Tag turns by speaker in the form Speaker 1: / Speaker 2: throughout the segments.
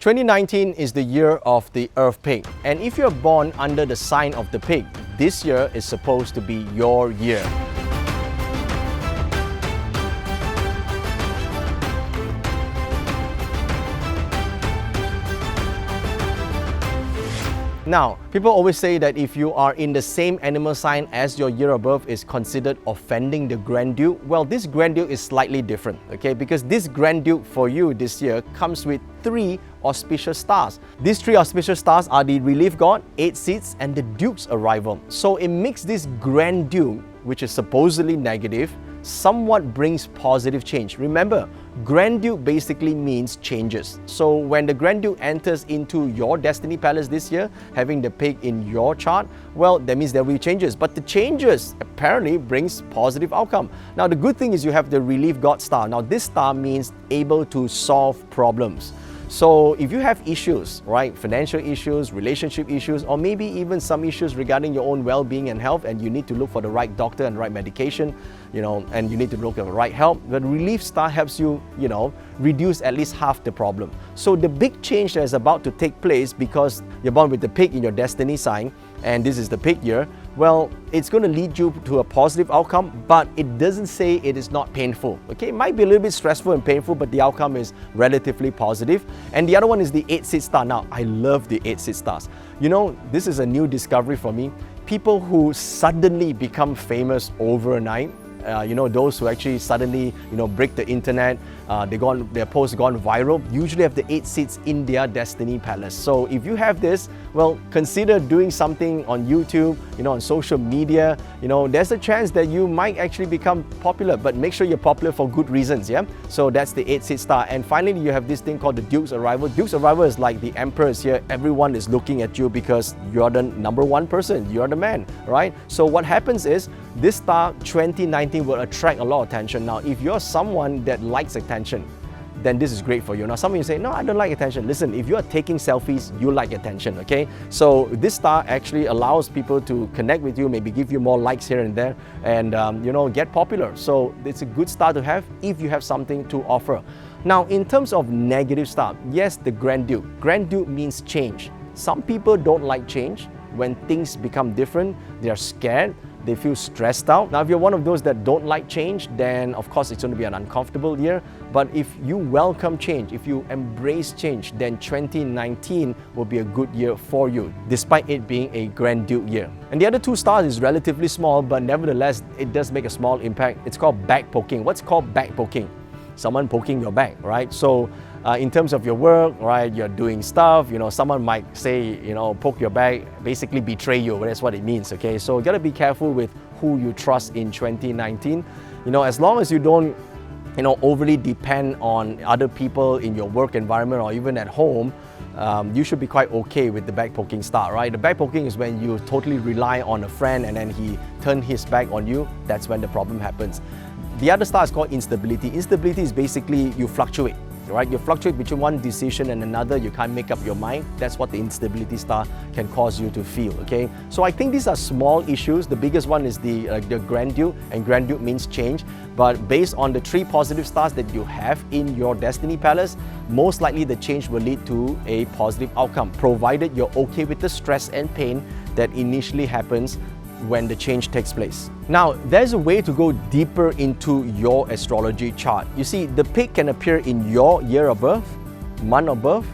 Speaker 1: 2019 is the year of the Earth Pig, and if you're born under the sign of the pig, this year is supposed to be your year. Now, people always say that if you are in the same animal sign as your year of birth is considered offending the Grand Duke. Well, this Grand Duke is slightly different, okay? Because this Grand Duke for you this year comes with 3 auspicious stars. These 3 auspicious stars are the relief god, 8 seats, and the Duke's arrival. So it makes this Grand Duke, which is supposedly negative, somewhat brings positive change. Remember, Grand Duke basically means changes. So when the Grand Duke enters into your destiny palace this year, having the pig in your chart, well, that means there will be changes. But the changes apparently brings positive outcome. Now, the good thing is you have the relief god star. Now, this star means able to solve problems. So if you have issues, right, financial issues, relationship issues, or maybe even some issues regarding your own well-being and health, and you need to look for the right doctor and right medication, and you need to look for the right help, the relief star helps you, reduce at least half the problem. So the big change that is about to take place, because you're born with the pig in your destiny sign, and this is the pig year, well, it's going to lead you to a positive outcome, but it doesn't say it is not painful. Okay, it might be a little bit stressful and painful, but the outcome is relatively positive. And the other one is the 8-seat star. Now, I love the 8-seat stars. This is a new discovery for me. People who suddenly become famous overnight, those who actually suddenly, break the internet, their posts gone viral, usually have the 8 seats in their destiny palace. So if you have this, well, consider doing something on YouTube, on social media. There's a chance that you might actually become popular, but make sure you're popular for good reasons, yeah? So that's the 8-seat star. And finally, you have this thing called the Duke's arrival. Duke's arrival is like the emperor is here. Everyone is looking at you because you're the number one person. You're the man, right? So what happens is, this star 2019 will attract a lot of attention. Now, if you're someone that likes attention, then this is great for you. Now, some of you say, no, I don't like attention. Listen, if you are taking selfies, you like attention, okay? So this star actually allows people to connect with you, maybe give you more likes here and there, and get popular. So it's a good star to have if you have something to offer. Now, in terms of negative star, yes, the Grand Duke. Grand Duke means change. Some people don't like change. When things become different, they are scared. They feel stressed out. Now, if you're one of those that don't like change, then of course it's going to be an uncomfortable year. But if you welcome change, if you embrace change, then 2019 will be a good year for you, despite it being a Grand Duke year. And the other 2 stars is relatively small, but nevertheless, it does make a small impact. It's called back poking. What's called back poking? Someone poking your back, right? So in terms of your work, right, you're doing stuff, someone might say, poke your back, basically betray you. That's what it means, okay? So you gotta be careful with who you trust in 2019. As long as you don't, overly depend on other people in your work environment or even at home, you should be quite okay with the back poking star, right? The back poking is when you totally rely on a friend and then he turned his back on you. That's when the problem happens. The other star is called instability. Instability is basically you fluctuate. Right? You fluctuate between one decision and another, you can't make up your mind. That's what the instability star can cause you to feel, okay? So I think these are small issues. The biggest one is the Grand Duke, and Grand Duke means change. But based on the 3 positive stars that you have in your destiny palace, most likely the change will lead to a positive outcome, provided you're okay with the stress and pain that initially happens when the change takes place. Now, there's a way to go deeper into your astrology chart. You see, the pig can appear in your year of birth, month of birth,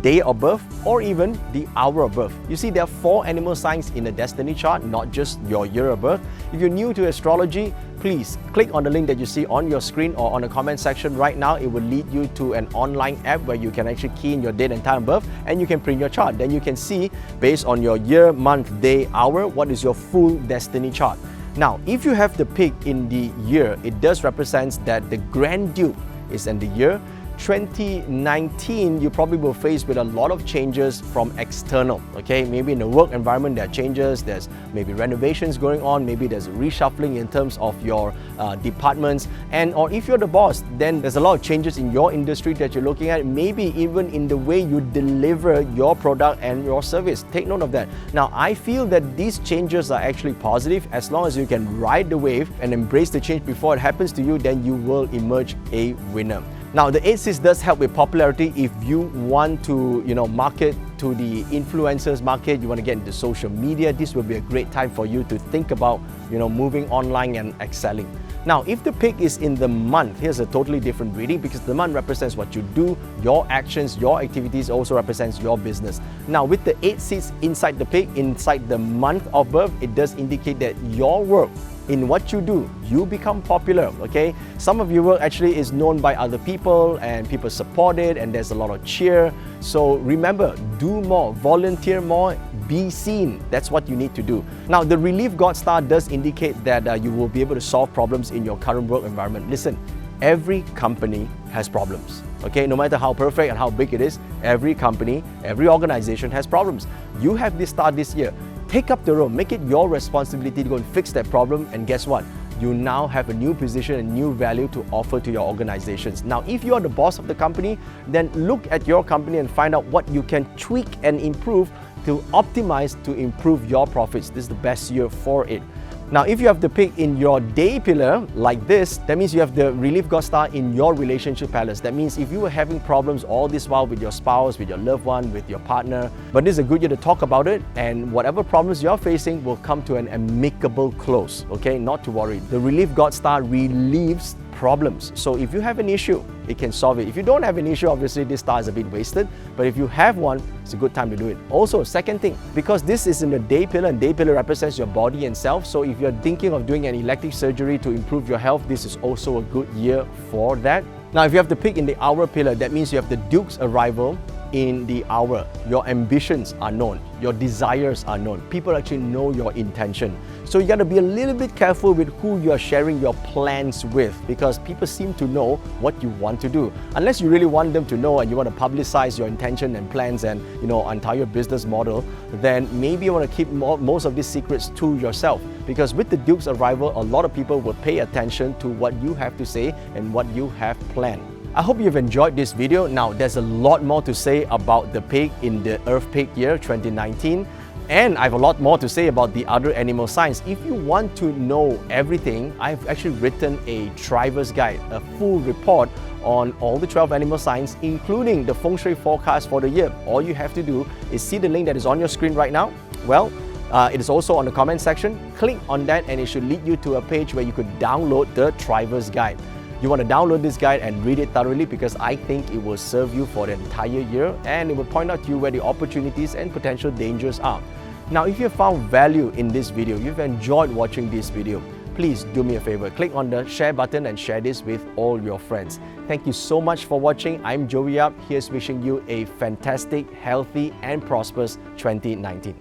Speaker 1: day of birth, or even the hour of birth. You see, there are 4 animal signs in a destiny chart, not just your year of birth. If you're new to astrology, please click on the link that you see on your screen or on the comment section right now. It will lead you to an online app where you can actually key in your date and time of birth, and you can print your chart. Then you can see, based on your year, month, day, hour, what is your full destiny chart. Now, if you have the pig in the year, it does represent that the Grand Duke is in the year. 2019, you probably will face with a lot of changes from external, okay? Maybe in the work environment, there are changes, there's maybe renovations going on, maybe there's reshuffling in terms of your departments, or if you're the boss, then there's a lot of changes in your industry that you're looking at, maybe even in the way you deliver your product and your service. Take note of that. Now, I feel that these changes are actually positive. As long as you can ride the wave and embrace the change before it happens to you, then you will emerge a winner. Now, the 8-6 does help with popularity if you want to, market to the influencers market, you want to get into social media. This will be a great time for you to think about, moving online and excelling. Now, if the pig is in the month, here's a totally different reading because the month represents what you do, your actions, your activities also represents your business. Now, with the 8-6 inside the pig, inside the month of birth, it does indicate that your work, in what you do, you become popular, okay? Some of your work actually is known by other people and people support it and there's a lot of cheer. So remember, do more, volunteer more, be seen. That's what you need to do. Now, the relief God star does indicate that you will be able to solve problems in your current work environment. Listen, every company has problems, okay? No matter how perfect and how big it is, every company, every organization has problems. You have this star this year. Take up the role, make it your responsibility to go and fix that problem, and guess what? You now have a new position and new value to offer to your organizations. Now, if you are the boss of the company, then look at your company and find out what you can tweak and improve to optimize to improve your profits. This is the best year for it. Now, if you have the pig in your day pillar like this, that means you have the relief God star in your relationship palace. That means if you were having problems all this while with your spouse, with your loved one, with your partner, but this is a good year to talk about it, and whatever problems you're facing will come to an amicable close, okay? Not to worry. The relief God star relieves problems. So if you have an issue, it can solve it. If you don't have an issue, obviously this star is a bit wasted, but if you have one, it's a good time to do it. Also, second thing, because this is in the day pillar and day pillar represents your body and self, so if you're thinking of doing an elective surgery to improve your health, this is also a good year for that. Now, if you have the pig in the hour pillar, that means you have the Duke's arrival in the hour. Your ambitions are known, your desires are known. People actually know your intention. So you got to be a little bit careful with who you're sharing your plans with, because people seem to know what you want to do. Unless you really want them to know and you want to publicize your intention and plans and entire business model, then maybe you want to keep most of these secrets to yourself. Because with the Duke's arrival, a lot of people will pay attention to what you have to say and what you have planned. I hope you've enjoyed this video. Now, there's a lot more to say about the pig in the Earth Pig year 2019. And I have a lot more to say about the other animal signs. If you want to know everything, I've actually written a Driver's Guide, a full report on all the 12 animal signs, including the feng shui forecast for the year. All you have to do is see the link that is on your screen right now. Well, it is also on the comment section. Click on that and it should lead you to a page where you could download the Driver's Guide. You want to download this guide and read it thoroughly because I think it will serve you for the entire year and it will point out to you where the opportunities and potential dangers are. Now, if you have found value in this video, you've enjoyed watching this video, please do me a favor, click on the share button and share this with all your friends. Thank you so much for watching. I'm Joey Yap. Here's wishing you a fantastic, healthy and prosperous 2019.